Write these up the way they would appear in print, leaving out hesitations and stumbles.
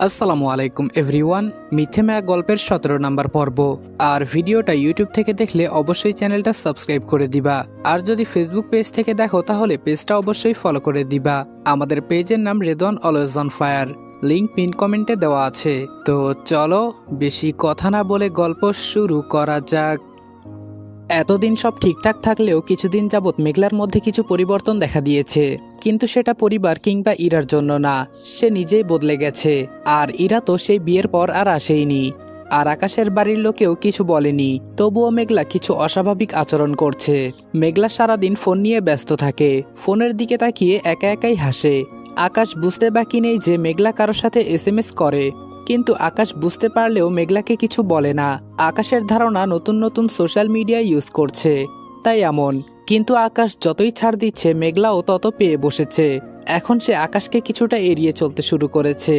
আসসালামু আলাইকুম এভরিওয়ান। মিথ্যে মায়া গল্পের 17 নম্বর পর্ব। আর ভিডিওটা ইউটিউব থেকে দেখলে অবশ্যই চ্যানেলটা সাবস্ক্রাইব করে দিবা। আর যদি ফেসবুক পেজ থেকে দেখো তাহলে পেজটা অবশ্যই ফলো করে দিবা। আমাদের পেজের নাম Redwan always on fire, link pin কমেন্টে দেওয়া আছে। তো চলো বেশি কথা না বলে গল্প শুরু করা যাক। এতদিন সব ঠিকঠাক থাকলেও কিছুদিন যাবৎ মেঘলার মধ্যে কিছু পরিবর্তন দেখা দিয়েছে, কিন্তু সেটা পরিবার কিংবা ইরার জন্য না, সে নিজেই বদলে গেছে। আর ইরা তো সেই বিয়ের পর আর আসেইনি, আর আকাশের বাড়ির লোকেও কিছু বলেনি। তবুও মেঘলা কিছু অস্বাভাবিক আচরণ করছে। মেঘলা সারাদিন ফোন নিয়ে ব্যস্ত থাকে, ফোনের দিকে তাকিয়ে একা একাই হাসে। আকাশ বুঝতে বাকি নেই যে মেঘলা কারোর সাথে এসএমএস করে, কিন্তু আকাশ বুঝতে পারলেও মেঘলাকে কিছু বলে না। আকাশের ধারণা নতুন নতুন সোশ্যাল মিডিয়া ইউজ করছে, তাই এমন। কিন্তু আকাশ যতই ছাড় দিচ্ছে মেঘলাও তত পেয়ে বসেছে। এখন সে আকাশকে কিছুটা এড়িয়ে চলতে শুরু করেছে।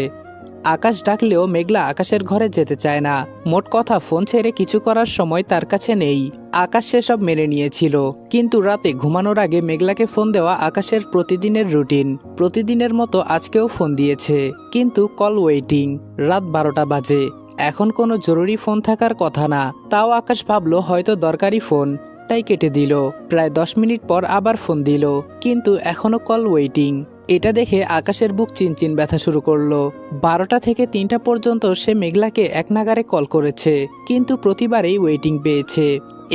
আকাশ ডাকলেও মেঘলা আকাশের ঘরে যেতে চায় না। মোট কথা ফোন ছেড়ে কিছু করার সময় তার কাছে নেই। আকাশ সেসব মেনে নিয়েছিল, কিন্তু রাতে ঘুমানোর আগে মেঘলাকে ফোন দেওয়া আকাশের প্রতিদিনের রুটিন। প্রতিদিনের মতো আজকেও ফোন দিয়েছে, কিন্তু কল ওয়েটিং। রাত 12টা বাজে, এখন কোনো জরুরি ফোন থাকার কথা না। তাও আকাশ ভাবলো হয়তো দরকারি ফোন, তাই কেটে দিল। প্রায় 10 মিনিট পর আবার ফোন দিল, কিন্তু এখনো কল ওয়েটিং। এটা দেখে আকাশের বুক চিনচিন ব্যথা শুরু করলো। 12টা থেকে 3টা পর্যন্ত সে মেঘলাকে এক নাগারে কল করেছে, কিন্তু প্রতিবারেই ওয়েটিং পেয়েছে।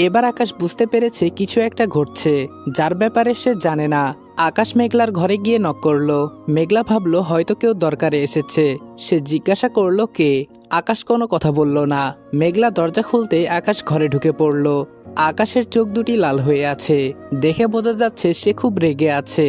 এবার আকাশ বুঝতে পেরেছে কিছু একটা ঘটছে, যার ব্যাপারে সে জানে না। আকাশ মেঘলার ঘরে গিয়ে নক করলো। মেঘলা ভাবলো হয়তো কেউ দরকারে এসেছে। সে জিজ্ঞাসা করলো কে। আকাশ কোনো কথা বলল না। মেঘলা দরজা খুলতে আকাশ ঘরে ঢুকে পড়ল। আকাশের চোখ দুটি লাল হয়ে আছে, দেখে বোঝা যাচ্ছে সে খুব রেগে আছে।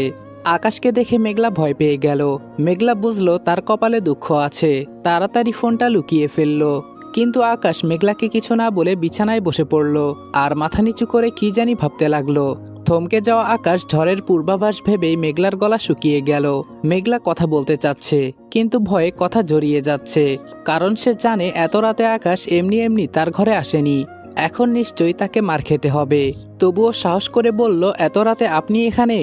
আকাশকে দেখে মেঘলা ভয় পেয়ে গেল। মেঘলা বুঝলো তার কপালে দুঃখ আছে, তাড়াতাড়ি ফোনটা লুকিয়ে ফেললো। কিন্তু আকাশ মেঘলাকে কিছু না বলে বিছানায় বসে পড়ল, আর মাথা নিচু করে কি জানি ভাবতে লাগলো। থমকে যাওয়া আকাশ ঝড়ের পূর্বাভাস ভেবেই মেঘলার গলা শুকিয়ে গেল। মেঘলা কথা বলতে চাচ্ছে, কিন্তু ভয়ে কথা জড়িয়ে যাচ্ছে, কারণ সে জানে এত রাতে আকাশ এমনি এমনি তার ঘরে আসেনি। এখন নিশ্চয়ই তাকে মার খেতে হবে। তবুও সাহস করে বলল, এত রাতে আপনি এখানে?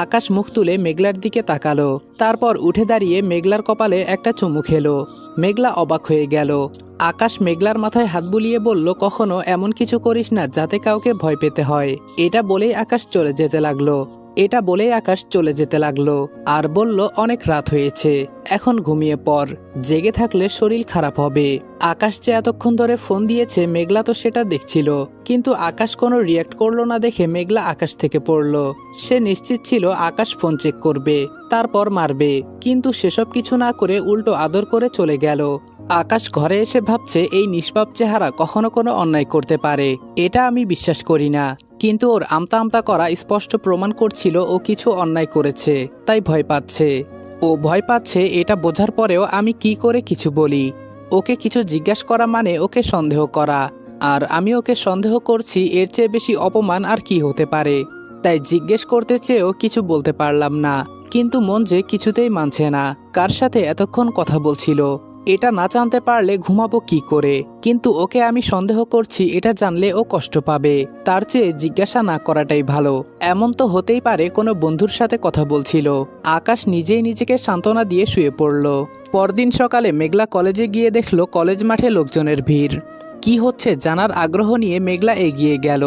আকাশ মুখ তুলে মেঘলার দিকে তাকালো, তারপর উঠে দাঁড়িয়ে মেঘলার কপালে একটা চুমু খেলো। মেঘলা অবাক হয়ে গেল। আকাশ মেঘলার মাথায় হাত বুলিয়ে বলল, কখনো এমন কিছু করিস না যাতে কাউকে ভয় পেতে হয়। এটা বলেই আকাশ চলে যেতে লাগলো আর বলল, অনেক রাত হয়েছে, এখন ঘুমিয়ে পড়, জেগে থাকলে শরীর খারাপ হবে। আকাশ যে এতক্ষণ ধরে ফোন দিয়েছে মেঘলা তো সেটা দেখছিল, কিন্তু আকাশ কোনো রিয়াক্ট করলো না দেখে মেঘলা আকাশ থেকে পড়ল। সে নিশ্চিত ছিল আকাশ ফোন চেক করবে, তারপর মারবে, কিন্তু সেসব কিছু না করে উল্টো আদর করে চলে গেল। আকাশ ঘরে এসে ভাবছে এই নিষ্পাপ চেহারা কখনো কোনো অন্যায় করতে পারে, এটা আমি বিশ্বাস করি না। কিন্তু ওর আমতা আমতা করা স্পষ্ট প্রমাণ করছিল ও কিছু অন্যায় করেছে, তাই ভয় পাচ্ছে। ও ভয় পাচ্ছে এটা বোঝার পরেও আমি কি করে কিছু বলি। ওকে কিছু জিজ্ঞাসা করা মানে ওকে সন্দেহ করা, আর আমি ওকে সন্দেহ করছি, এর চেয়ে বেশি অপমান আর কি হতে পারে। তাই জিজ্ঞেস করতে চেয়েও কিছু বলতে পারলাম না। কিন্তু মন যে কিছুতেই মানছে না। কার সাথে এতক্ষণ কথা বলছিল, এটা না জানতে পারলে ঘুমাবো কি করে। কিন্তু ওকে আমি সন্দেহ করছি এটা জানলে ও কষ্ট পাবে, তার চেয়ে জিজ্ঞাসা না করাটাই ভালো। এমন তো হতেই পারে কোনো বন্ধুর সাথে কথা বলছিল। আকাশ নিজেই নিজেকে সান্ত্বনা দিয়ে শুয়ে পড়ল। পরদিন সকালে মেঘলা কলেজে গিয়ে দেখলো কলেজ মাঠে লোকজনের ভিড়। কি হচ্ছে জানার আগ্রহ নিয়ে মেঘলা এগিয়ে গেল।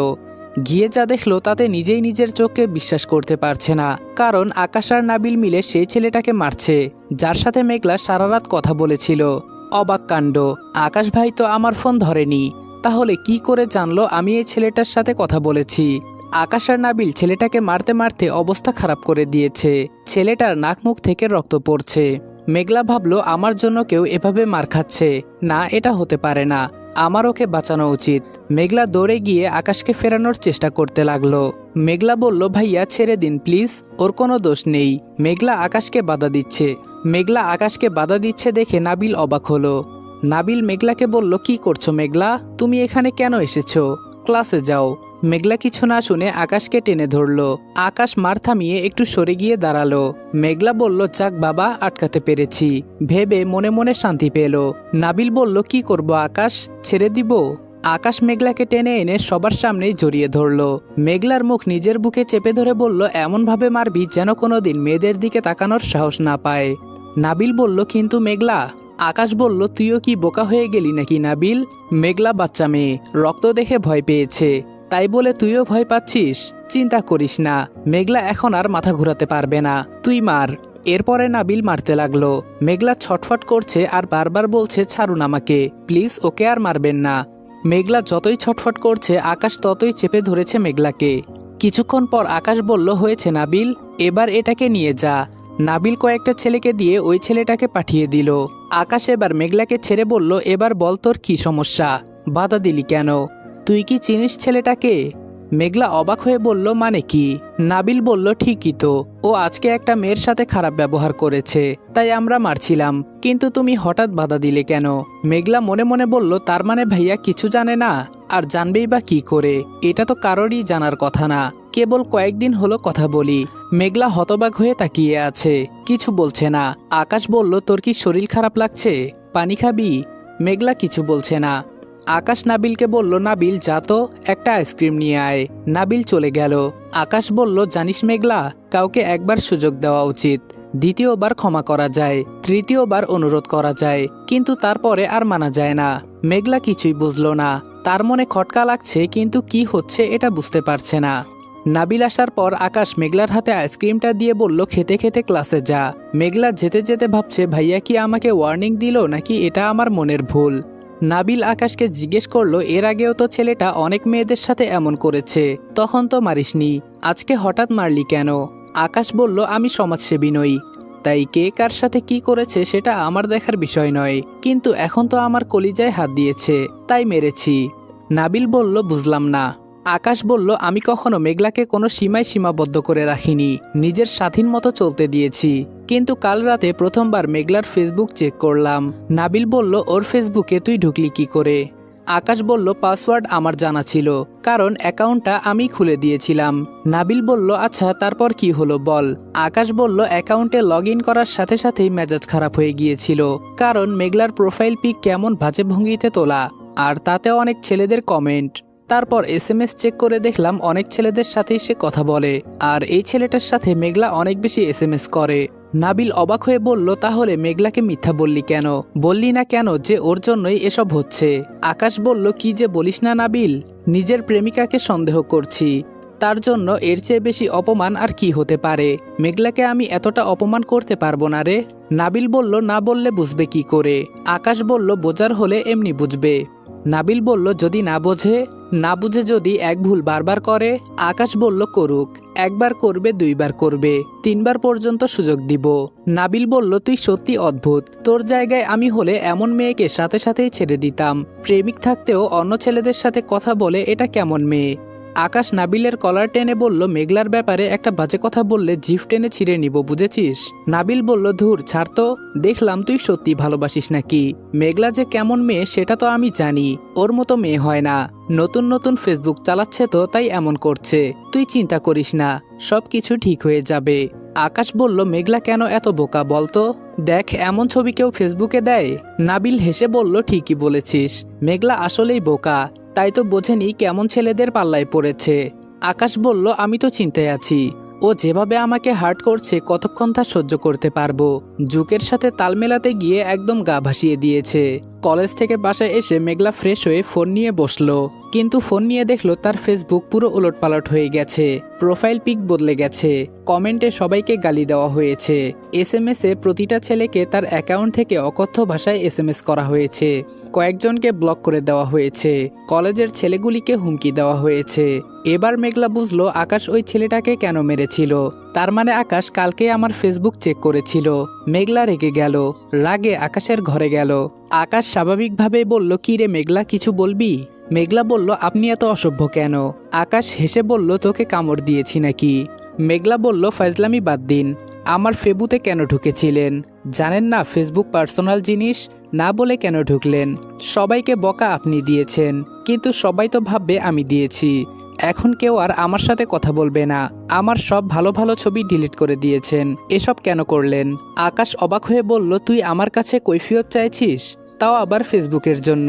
গিয়ে যা দেখলো তাতে নিজেই নিজের চোখকে বিশ্বাস করতে পারছে না, কারণ আকাশ আর নাবিল মিলে সেই ছেলেটাকে মারছে যার সাথে মেঘলা সারা রাত কথা বলেছিল। অবাক কাণ্ড, আকাশ ভাই তো আমার ফোন ধরেনি, তাহলে কি করে জানলো আমি এই ছেলেটার সাথে কথা বলেছি? আকাশ আর নাবিল ছেলেটাকে মারতে মারতে অবস্থা খারাপ করে দিয়েছে। ছেলেটার নাক মুখ থেকে রক্ত পড়ছে। মেঘলা ভাবলো আমার জন্য কেউ এভাবে মার খাচ্ছে না, এটা হতে পারে না, আমার ওকে বাঁচানো উচিত। মেঘলা দৌড়ে গিয়ে আকাশকে ফেরানোর চেষ্টা করতে লাগলো। মেঘলা বলল, ভাইয়া ছেড়ে দিন প্লিজ, ওর কোনো দোষ নেই। মেঘলা আকাশকে বাধা দিচ্ছে দেখে নাবিল অবাক হলো। নাবিল মেঘলাকে বলল, কি করছো মেঘলা, তুমি এখানে কেন এসেছো? ক্লাসে যাও। মেঘলা কিছু না শুনে আকাশকে টেনে ধরলো। আকাশ মার থামিয়ে একটু সরে গিয়ে দাঁড়ালো। মেঘলা বলল, যাক বাবা, আটকাতে পেরেছি, ভেবে মনে মনে শান্তি পেল। নাবিল বলল, কি করব আকাশ, ছেড়ে দিব? আকাশ মেঘলাকে টেনে এনে সবার সামনেই জড়িয়ে ধরলো। মেঘলার মুখ নিজের বুকে চেপে ধরে বলল, এমনভাবে মারবি যেন কোনোদিন মেয়েদের দিকে তাকানোর সাহস না পায়। নাবিল বলল, কিন্তু মেঘলা। আকাশ বলল, তুইও কি বোকা হয়ে গেলি নাকি নাবিল? মেঘলা বাচ্চা মেয়ে, রক্ত দেখে ভয় পেয়েছে, তাই বলে তুইও ভয় পাচ্ছিস? চিন্তা করিস না, মেঘলা এখন আর মাথা ঘুরাতে পারবে না, তুই মার। এরপরে নাবিল মারতে লাগলো। মেঘলা ছটফট করছে আর বারবার বলছে, ছাড়ুন আমাকে প্লিজ, ওকে আর মারবেন না। মেঘলা যতই ছটফট করছে আকাশ ততই চেপে ধরেছে মেঘলাকে। কিছুক্ষণ পর আকাশ বলল, হয়েছে নাবিল, এবার এটাকে নিয়ে যা। নাবিল কয়েকটা ছেলেকে দিয়ে ওই ছেলেটাকে পাঠিয়ে দিল। আকাশ এবার মেঘলাকে ছেড়ে বলল, এবার বল তোর কি সমস্যা, বাধা দিলি কেন? তুই কি চিনিস ছেলেটাকে? মেঘলা অবাক হয়ে বলল, মানে কি? নাবিল বলল, ঠিকই তো, ও আজকে একটা মেয়ের সাথে খারাপ ব্যবহার করেছে, তাই আমরা মারছিলাম, কিন্তু তুমি হঠাৎ বাধা দিলে কেন? মেঘলা মনে মনে বলল, তার মানে ভাইয়া কিছু জানে না? আর জানবেই বা কি করে, এটা তো কারোরই জানার কথা না, কেবল কয়েকদিন হলো কথা বলি। মেঘলা হতবাক হয়ে তাকিয়ে আছে, কিছু বলছে না। আকাশ বলল, তোর কি শরীর খারাপ লাগছে, পানি খাবি? মেঘলা কিছু বলছে না। আকাশ নাবিলকে বলল, নাবিল যা তো, একটা আইসক্রিম নিয়ে আয়। নাবিল চলে গেল। আকাশ বলল, জানিস মেঘলা, কাউকে একবার সুযোগ দেওয়া উচিত, দ্বিতীয়বার ক্ষমা করা যায়, তৃতীয়বার অনুরোধ করা যায়, কিন্তু তারপরে আর মানা যায় না। মেঘলা কিছুই বুঝলো না, তার মনে খটকা লাগছে, কিন্তু কি হচ্ছে এটা বুঝতে পারছে না। নাবিল আসার পর আকাশ মেঘলার হাতে আইসক্রিমটা দিয়ে বলল, খেতে খেতে ক্লাসে যা। মেঘলা যেতে যেতে ভাবছে, ভাইয়া কি আমাকে ওয়ার্নিং দিল নাকি এটা আমার মনের ভুল? নাবিল আকাশকে জিজ্ঞেস করলো, এর আগেও তো ছেলেটা অনেক মেয়েদের সাথে এমন করেছে, তখন তো মারিসনি, আজকে হঠাৎ মারলি কেন? আকাশ বলল, আমি সমাজসেবী নই, তাই কে কার সাথে কি করেছে সেটা আমার দেখার বিষয় নয়, কিন্তু এখন তো আমার কলিজায় হাত দিয়েছে, তাই মেরেছি। নাবিল বলল, বুঝলাম না। আকাশ বলল, আমি কখনো মেঘলাকে কোনো সীমায় সীমাবদ্ধ করে রাখিনি, নিজের স্বাধীন মতো চলতে দিয়েছি, কিন্তু কাল রাতে প্রথমবার মেঘলার ফেসবুক চেক করলাম। নাবিল বলল, ওর ফেসবুকে তুই ঢুকলি কি করে? আকাশ বলল, পাসওয়ার্ড আমার জানা ছিল, কারণ অ্যাকাউন্টটা আমি খুলে দিয়েছিলাম। নাবিল বলল, আচ্ছা তারপর কি হলো বল। আকাশ বলল, অ্যাকাউন্টে লগ ইন করার সাথে সাথেই মেজাজ খারাপ হয়ে গিয়েছিল, কারণ মেঘলার প্রোফাইল পিক কেমন বাজে ভঙ্গিতে তোলা, আর তাতে অনেক ছেলেদের কমেন্ট। তারপর এসএমএস চেক করে দেখলাম অনেক ছেলেদের সাথেই সে কথা বলে, আর এই ছেলেটার সাথে মেঘলা অনেক বেশি এসএমএস করে। নাবিল অবাক হয়ে বলল, তাহলে মেঘলাকে মিথ্যা বললি কেন? বললি না কেন যে ওর জন্যই এসব হচ্ছে? আকাশ বলল, কি যে বলিস না নাবিল, নিজের প্রেমিকাকে সন্দেহ করছি, তার জন্য এর চেয়ে বেশি অপমান আর কি হতে পারে? মেঘলাকে আমি এতটা অপমান করতে পারবো না রে। নাবিল বলল, না বললে বুঝবে কি করে? আকাশ বলল, বোঝার হলে এমনি বুঝবে। নাবিল বলল, যদি না বুঝে যদি এক ভুল বারবার করে? আকাশ বলল, করুক, একবার করবে, দুইবার করবে, তিনবার পর্যন্ত সুযোগ দিব। নাবিল বলল, তুই সত্যি অদ্ভুত, তোর জায়গায় আমি হলে এমন মেয়েকে সাথে সাথেই ছেড়ে দিতাম, প্রেমিক থাকতেও অন্য ছেলেদের সাথে কথা বলে, এটা কেমন মেয়ে? আকাশ নাবিলের কলার টেনে বলল, মেঘলার ব্যাপারে একটা বাজে কথা বললে জিভ টেনে ছিঁড়ে নিব, বুঝেছিস? নাবিল বলল, ধুর ছাড় তো, দেখলাম তুই সত্যি ভালোবাসিস নাকি। মেঘলা যে কেমন মেয়ে সেটা তো আমি জানি, ওর মতো মেয়ে হয় না, নতুন নতুন ফেসবুক চালাচ্ছে তো তাই এমন করছে, তুই চিন্তা করিস না, সব কিছু ঠিক হয়ে যাবে। আকাশ বলল, মেঘলা কেন এত বোকা বলতো? দেখ, এমন ছবি কেউ ফেসবুকে দেয়? নাবিল হেসে বলল, ঠিকই বলেছিস, মেঘলা আসলেই বোকা, তাই তো বোঝেনি কেমন ছেলেদের পাল্লায় পড়েছে। আকাশ বলল, আমি তো চিন্তায় আছি, ও যেভাবে আমাকে হার্ট করছে কতক্ষণ তা সহ্য করতে পারবো? যুগের সাথে তাল মেলাতে গিয়ে একদম গা ভাসিয়ে দিয়েছে। কলেজ থেকে বাসায় এসে মেঘলা ফ্রেশ হয়ে ফোন নিয়ে বসলো, কিন্তু ফোন নিয়ে দেখলো তার ফেসবুক পুরো উলটপালট হয়ে গেছে, প্রোফাইল পিক বদলে গেছে, কমেন্টে সবাইকে গালি দেওয়া হয়েছে, এসএমএসে প্রতিটা ছেলেকে তার অ্যাকাউন্ট থেকে অকথ্য ভাষায় এসএমএস করা হয়েছে, কয়েকজনকে ব্লক করে দেওয়া হয়েছে, কলেজের ছেলেগুলিকে হুমকি দেওয়া হয়েছে। এবার মেঘলা বুঝলো আকাশ ওই ছেলেটাকে কেন মেরেছিল, তার মানে আকাশ কালকে আমার ফেসবুক চেক করেছিল। মেঘলা রেগে গেল, রাগে আকাশের ঘরে গেল। আকাশ স্বাভাবিকভাবে বলল, কি রে মেঘলা, কিছু বলবি? মেঘলা বলল, আপনি এত অসভ্য কেন? আকাশ হেসে বলল, তোকে কামড় দিয়েছি নাকি? মেঘলা বলল, ফাজলামি বাদ দিন, আমার ফেবুতে কেন ঢুকেছিলেন? জানেন না ফেসবুক পার্সোনাল জিনিস, না বলে কেন ঢুকলেন? সবাইকে বকা আপনি দিয়েছেন, কিন্তু সবাই তো ভাববে আমি দিয়েছি, এখন কেউ আর আমার সাথে কথা বলবে না, আমার সব ভালো ভালো ছবি ডিলিট করে দিয়েছেন, এসব কেন করলেন? আকাশ অবাক হয়ে বলল, তুই আমার কাছে কৈফিয়ত চাইছিস, তাও আবার ফেসবুকের জন্য?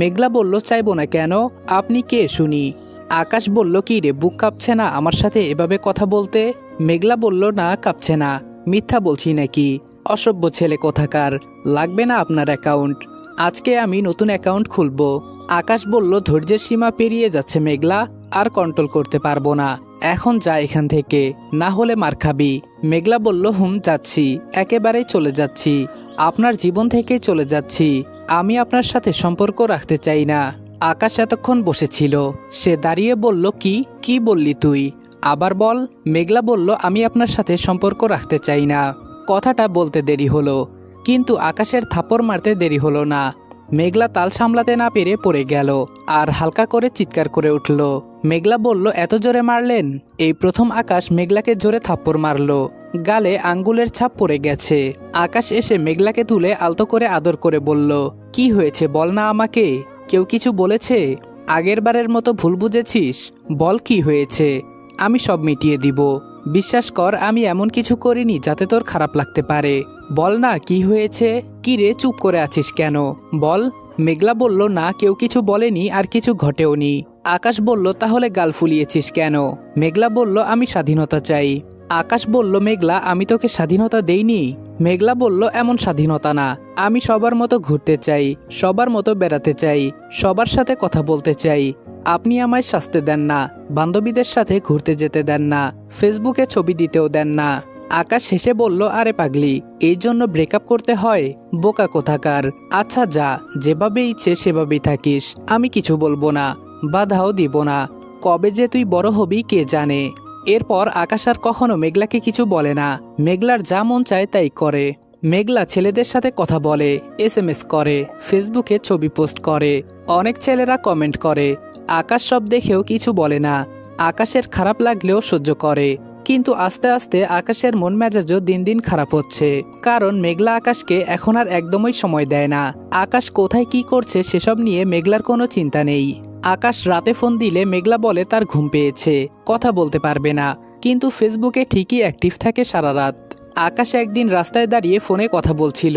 মেঘলা বলল, চাইবো না কেন, আপনি কে শুনি? আকাশ বলল, কি রে, বুক কাঁপছে না আমার সাথে এভাবে কথা বলতে? মেঘলা বলল, না কাঁপছে না, মিথ্যা বলছি নাকি? অসভ্য ছেলে কোথাকার, লাগবে না আপনার অ্যাকাউন্ট। আজকে আমি নতুন অ্যাকাউন্ট খুলব। আকাশ বলল, ধৈর্যের সীমা পেরিয়ে যাচ্ছে মেঘলা, আর কন্ট্রোল করতে পারবো না। এখন যা এখান থেকে, না হলে মার খাবি। মেঘলা বলল, যাচ্ছি, একেবারেই চলে যাচ্ছি, আপনার জীবন থেকে চলে যাচ্ছি। আমি আপনার সাথে সম্পর্ক রাখতে চাই না। আকাশ এতক্ষণ বসেছিল, সে দাঁড়িয়ে বলল, কি বললি তুই? আবার বল। মেঘলা বলল, আমি আপনার সাথে সম্পর্ক রাখতে চাই না। কথাটা বলতে দেরি হলো, কিন্তু আকাশের থাপ্পড় মারতে দেরি হলো না। মেঘলা তাল সামলাতে না পেরে পড়ে গেল আর হালকা করে চিৎকার করে উঠল। মেঘলা বলল, এত জোরে মারলেন? এই প্রথম আকাশ মেঘলাকে জোরে থাপ্পড় মারল। গালে আঙ্গুলের ছাপ পড়ে গেছে। আকাশ এসে মেঘলাকে তুলে আলতো করে আদর করে বলল, কি হয়েছে বল না আমাকে? কেউ কিছু বলেছে? আগেরবারের মতো ভুল বুঝেছিস? বল কি হয়েছে, আমি সব মিটিয়ে দিব। বিশ্বাস কর, আমি এমন কিছু করিনি যাতে তোর খারাপ লাগতে পারে। বল না কি হয়েছে? কি রে, চুপ করে আছিস কেন? বল। মেঘলা বলল, না, কেউ কিছু বলেনি আর কিছু ঘটেওনি। আকাশ বলল, তাহলে গাল ফুলিয়েছিস কেন? মেঘলা বলল, আমি স্বাধীনতা চাই। আকাশ বলল, মেঘলা, আমি তোকে স্বাধীনতা দেইনি। মেঘলা বলল, এমন স্বাধীনতা না, আমি সবার মতো ঘুরতে চাই, সবার মতো বেড়াতে চাই, সবার সাথে কথা বলতে চাই। আপনি আমায় শাস্তি দেন না, বান্ধবীদের সাথে ঘুরতে যেতে দেন না, ফেসবুকে ছবি দিতেও দেন না। আকাশ হেসে বলল, আরে পাগলি, এই জন্য ব্রেকআপ করতে হয়? বোকা কোথাকার। আচ্ছা যা, যেভাবে ইচ্ছে সেভাবেই থাকিস, আমি কিছু বলবো না, বাধাও দিব না। কবে যে তুই বড় হবি কে জানে। এরপর আকাশ আর কখনো মেঘলাকে কিছু বলে না। মেঘলার যা মন চায় তাই করে। মেঘলা ছেলেদের সাথে কথা বলে, SMS করে, ফেসবুকে ছবি পোস্ট করে, অনেক ছেলেরা কমেন্ট করে। আকাশ সব দেখেও কিছু বলে না। আকাশের খারাপ লাগলেও সহ্য করে। কিন্তু আস্তে আস্তে আকাশের মন মেজাজও দিন দিন খারাপ হচ্ছে, কারণ মেঘলা আকাশকে এখন আর একদমই সময় দেয় না। আকাশ কোথায় কি করছে সেসব নিয়ে মেঘলার কোনো চিন্তা নেই। আকাশ রাতে ফোন দিলে মেঘলা বলে তার ঘুম পেয়েছে, কথা বলতে পারবে না, কিন্তু ফেসবুকে ঠিকই অ্যাক্টিভ থাকে সারা রাত। আকাশ একদিন রাস্তায় দাঁড়িয়ে ফোনে কথা বলছিল,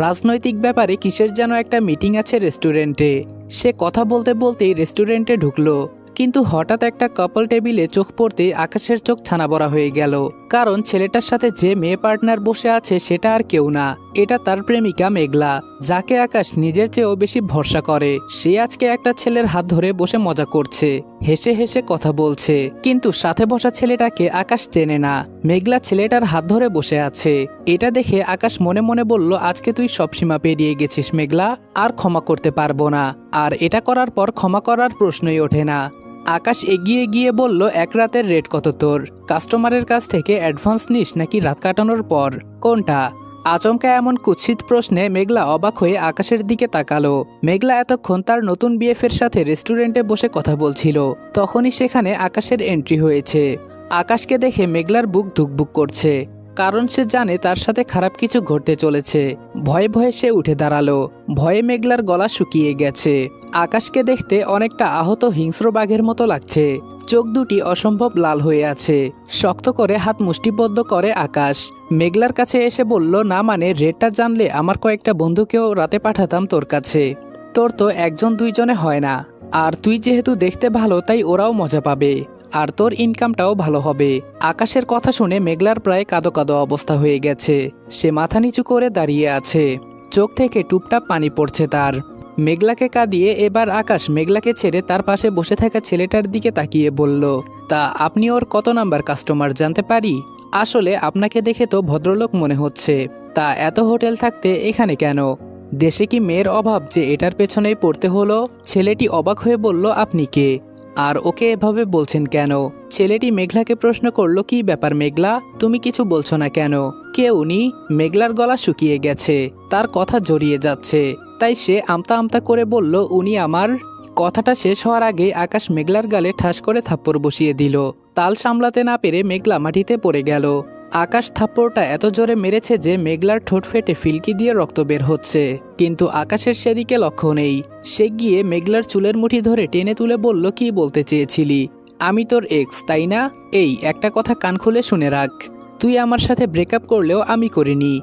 রাজনৈতিক ব্যাপারে কিসের যেন একটা মিটিং আছে রেস্টুরেন্টে। সে কথা বলতে বলতেই রেস্টুরেন্টে ঢুকলো, কিন্তু হঠাৎ একটা কাপল টেবিলে চোখ পড়তেই আকাশের চোখ ছানাবড়া হয়ে গেল। কারণ ছেলেটার সাথে যে মেয়ে পার্টনার বসে আছে সেটা আর কেউ না, এটা তার প্রেমিকা মেঘলা, যাকে আকাশ নিজের চেয়েও বেশি ভরসা করে। সে আজকে একটা ছেলের হাত ধরে বসে মজা করছে, হেসে হেসে কথা বলছে, কিন্তু সাথে বসা ছেলেটাকে আকাশ চেনে না। মেঘলা ছেলেটার হাত ধরে বসে আছে। এটা দেখে আকাশ মনে মনে বলল, আজকে তুই সব সীমা পেরিয়ে গেছিস মেঘলা, আর ক্ষমা করতে পারবো না। আর এটা করার পর ক্ষমা করার প্রশ্নই ওঠে না। আকাশ এগিয়ে গিয়ে বলল, এক রাতের রেট কত তোর? কাস্টমারের কাছ থেকে অ্যাডভান্স নিস নাকি রাত কাটানোর পর, কোনটা? আচমকা এমন কুৎসিত প্রশ্নে মেঘলা অবাক হয়ে আকাশের দিকে তাকালো। মেঘলা এতক্ষণ তার নতুন বিএফের সাথে রেস্টুরেন্টে বসে কথা বলছিল, তখনই সেখানে আকাশের এন্ট্রি হয়েছে। আকাশকে দেখে মেঘলার বুক ধুকবুক করছে, কারণ সে জানে তার সাথে খারাপ কিছু ঘটতে চলেছে। ভয়ে ভয়ে সে উঠে দাঁড়ালো। ভয়ে মেঘলার গলা শুকিয়ে গেছে। আকাশকে দেখতে অনেকটা আহত হিংস্র বাঘের মতো লাগছে। চোখ দুটি অসম্ভব লাল হয়ে আছে। শক্ত করে হাত মুষ্টিবদ্ধ করে আকাশ মেঘলার কাছে এসে বলল, না মানে রেটটা জানলে আমার কয়েকটা বন্ধুকেও রাতে পাঠাতাম তোর কাছে। তোর তো একজন দুইজনে হয় না, আর তুই যেহেতু দেখতে ভালো তাই ওরাও মজা পাবে, আর তোর ইনকামটাও ভালো হবে। আকাশের কথা শুনে মেঘলার প্রায় কাঁদো কাঁদো অবস্থা হয়ে গেছে। সে মাথা নিচু করে দাঁড়িয়ে আছে, চোখ থেকে টুপটাপ পানি পড়ছে তার। মেঘলাকে কাঁদিয়ে এবার আকাশ মেঘলাকে ছেড়ে তার পাশে বসে থাকা ছেলেটার দিকে তাকিয়ে বলল, তা আপনি ওর কত নাম্বার কাস্টমার জানতে পারি? আসলে আপনাকে দেখে তো ভদ্রলোক মনে হচ্ছে, তা এত হোটেল থাকতে এখানে কেন? দেশে কি মেয়ের অভাব যে এটার পেছনেই পড়তে হলো? ছেলেটি অবাক হয়ে বলল, আপনি কে? আর ওকে এভাবে বলছেন কেন? ছেলেটি মেঘলাকে প্রশ্ন করলো, কি ব্যাপার মেঘলা, তুমি কিছু বলছো না কেন? কে উনি? মেঘলার গলা শুকিয়ে গেছে, তার কথা জড়িয়ে যাচ্ছে, তাই সে আমতা আমতা করে বলল, উনি আমার। কথাটা শেষ হওয়ার আগে আকাশ মেঘলার গালে ঠাস করে থাপ্পড় বসিয়ে দিল। তাল সামলাতে না পেরে মেঘলা মাটিতে পড়ে গেল। আকাশ থাপ্পড়টা এত জোরে মেরেছে যে মেঘলার ঠোঁট ফেটে ফিলকি দিয়ে রক্ত বের হচ্ছে, কিন্তু আকাশের সেদিকে লক্ষ্য নেই। সে গিয়ে মেঘলার চুলের মুঠি ধরে টেনে তুলে বলল, কি বলতে চেয়েছিলি? আমি তোর এক্স, তাই না? এই একটা কথা কান খুলে শুনে রাখ, তুই আমার সাথে ব্রেকআপ করলেও আমি করিনি,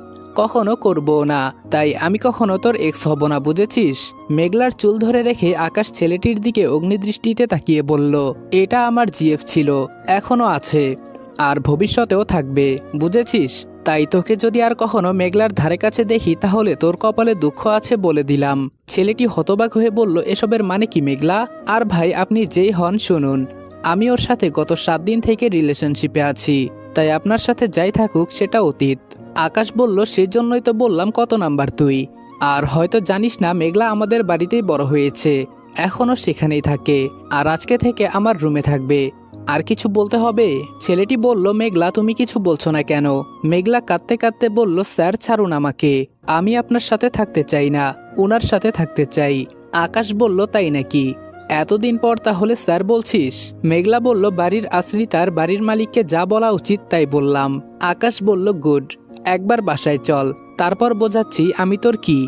কখনো করবো না, তাই আমি কখনো তোর এক্স হব না, বুঝেছিস? মেঘলার চুল ধরে রেখে আকাশ ছেলেটির দিকে অগ্নিদৃষ্টিতে তাকিয়ে বলল, এটা আমার জিএফ ছিল, এখনো আছে, আর ভবিষ্যতেও থাকবে, বুঝেছিস? তাই তোকে যদি আর কখনো মেঘলার ধারে কাছে দেখি তাহলে তোর কপালে দুঃখ আছে বলে দিলাম। ছেলেটি হতবাক হয়ে বলল, এসবের মানে কি মেঘলা? আর ভাই আপনি যেই হন শুনুন, আমি ওর সাথে গত 7 দিন থেকে রিলেশনশিপে আছি, তাই আপনার সাথে যাই থাকুক সেটা অতীত। আকাশ বলল, সেজন্যই তো বললাম কত নাম্বার তুই। আর হয়তো জানিস না মেঘলা আমাদের বাড়িতেই বড় হয়েছে, এখনও সেখানেই থাকে, আর আজকে থেকে আমার রুমে থাকবে। আর কিছু বলতে হবে? ছেলেটি বলল, মেঘলা তুমি কিছু বলছো না কেন? মেঘলা কাঁদতে কাঁদতে বলল, স্যার ছাড়ুন আমাকে, আমি আপনার সাথে থাকতে চাই না, ওনার সাথে থাকতে চাই। আকাশ বলল, তাই নাকি? এতদিন পর তাহলে স্যার বলছিস? মেঘলা বলল, বাড়ির আশ্রিতার বাড়ির মালিককে যা বলা উচিত তাই বললাম। আকাশ বলল, গুড, একবার বাসায় চল, তারপর বোঝাচ্ছি আমি তোর কি,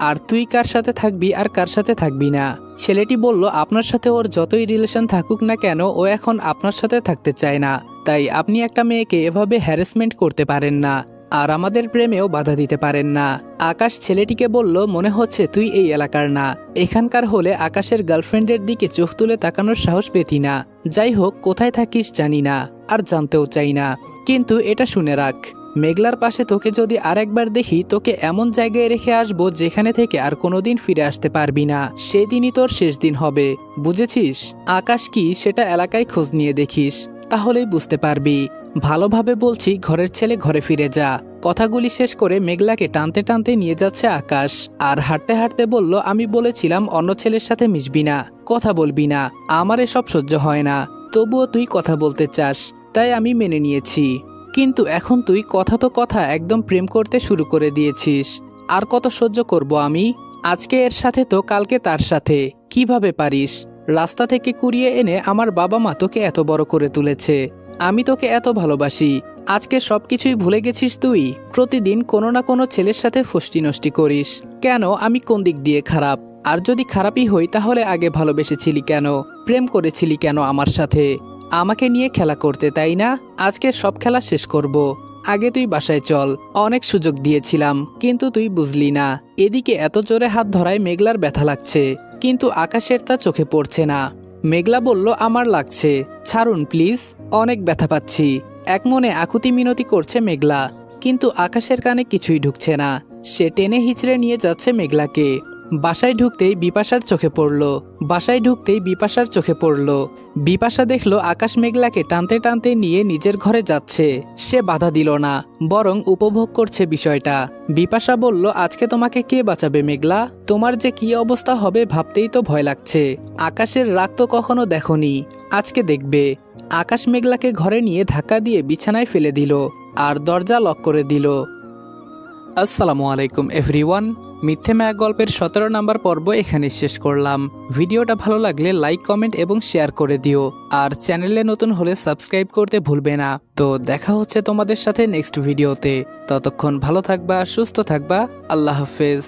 আর তুই কার সাথে থাকবি আর কার সাথে থাকবি না। ছেলেটি বলল, আপনার সাথে ওর যতই রিলেশন থাকুক না কেন, ও এখন আপনার সাথে থাকতে চায় না, তাই আপনি একটা মেয়েকে এভাবে হ্যারাসমেন্ট করতে পারেন না, আর আমাদের প্রেমেও বাধা দিতে পারেন না। আকাশ ছেলেটিকে বলল, মনে হচ্ছে তুই এই এলাকার না, এখানকার হলে আকাশের গার্লফ্রেন্ডের দিকে চোখ তুলে তাকানোর সাহস পেতি না। যাই হোক, কোথায় থাকিস জানি না, আর জানতেও চাই না, কিন্তু এটা শুনে রাখ, মেঘলার পাশে তোকে যদি আরেকবার দেখি, তোকে এমন জায়গায় রেখে আসবো যেখানে থেকে আর কোনোদিন ফিরে আসতে পারবি না, সেদিনই তোর শেষ দিন হবে, বুঝেছিস? আকাশ কি সেটা এলাকায় খোঁজ নিয়ে দেখিস, তাহলেই বুঝতে পারবি। ভালোভাবে বলছি, ঘরের ছেলে ঘরে ফিরে যা। কথাগুলি শেষ করে মেঘলাকে টানতে টানতে নিয়ে যাচ্ছে আকাশ, আর হাঁটতে হাঁটতে বলল, আমি বলেছিলাম অন্য ছেলের সাথে মিশবি না, কথা বলবি না, আমার এসব সহ্য হয় না, তবুও তুই কথা বলতে চাস, তাই আমি মেনে নিয়েছি। কিন্তু এখন তুই কথা তো কথা, একদম প্রেম করতে শুরু করে দিয়েছিস, আর কত সহ্য করব আমি? আজকে এর সাথে তো কালকে তার সাথে, কিভাবে পারিস? রাস্তা থেকে কুড়িয়ে এনে আমার বাবা মা তোকে এত বড় করে তুলেছে, আমি তোকে এত ভালোবাসি, আজকে সবকিছুই ভুলে গেছিস তুই? প্রতিদিন কোনো না কোনো ছেলের সাথে ফষ্টি নষ্টি করিস কেন? আমি কোন দিক দিয়ে খারাপ? আর যদি খারাপই হই তাহলে আগে ভালোবেসেছিলি কেন? প্রেম করেছিলি কেন আমার সাথে? আমাকে নিয়ে খেলা করতে, তাই না? আজকে সব খেলা শেষ করব, আগে তুই বাসায় চল। অনেক সুযোগ দিয়েছিলাম, কিন্তু তুই বুঝলি না। এদিকে এত জোরে হাত ধরায় মেঘলার ব্যথা লাগছে, কিন্তু আকাশের তা চোখে পড়ছে না। মেঘলা বলল, আমার লাগছে, ছাড়ুন প্লিজ, অনেক ব্যথা পাচ্ছি। এক মনে আকুতি মিনতি করছে মেঘলা, কিন্তু আকাশের কানে কিছুই ঢুকছে না। সে টেনে হিচড়ে নিয়ে যাচ্ছে মেঘলাকে। বাসায় ঢুকতেই বিপাশার চোখে পড়ল। বিপাশা দেখলো আকাশ মেঘলাকে টানতে টানতে নিয়ে নিজের ঘরে যাচ্ছে। সে বাধা দিল না, বরং উপভোগ করছে বিষয়টা। বিপাশা বলল, আজকে তোমাকে কে বাঁচাবে মেঘলা? তোমার যে কি অবস্থা হবে ভাবতেই তো ভয় লাগছে। আকাশের রাগ তো কখনো দেখোনি, আজকে দেখবে। আকাশ মেঘলাকে ঘরে নিয়ে ধাক্কা দিয়ে বিছানায় ফেলে দিল, আর দরজা লক করে দিল। আসসালামু আলাইকুম এভরিওয়ান। মিথ্যে মায়া গল্পের 17 নম্বর পর্ব এখানে শেষ করলাম। ভিডিওটা ভালো লাগলে লাইক, কমেন্ট এবং শেয়ার করে দিও, আর চ্যানেলে নতুন হলে সাবস্ক্রাইব করতে ভুলবে না। তো দেখা হচ্ছে তোমাদের সাথে নেক্সট ভিডিওতে। ততক্ষণ ভালো থাকবা, সুস্থ থাকবা, আল্লাহ হাফেজ।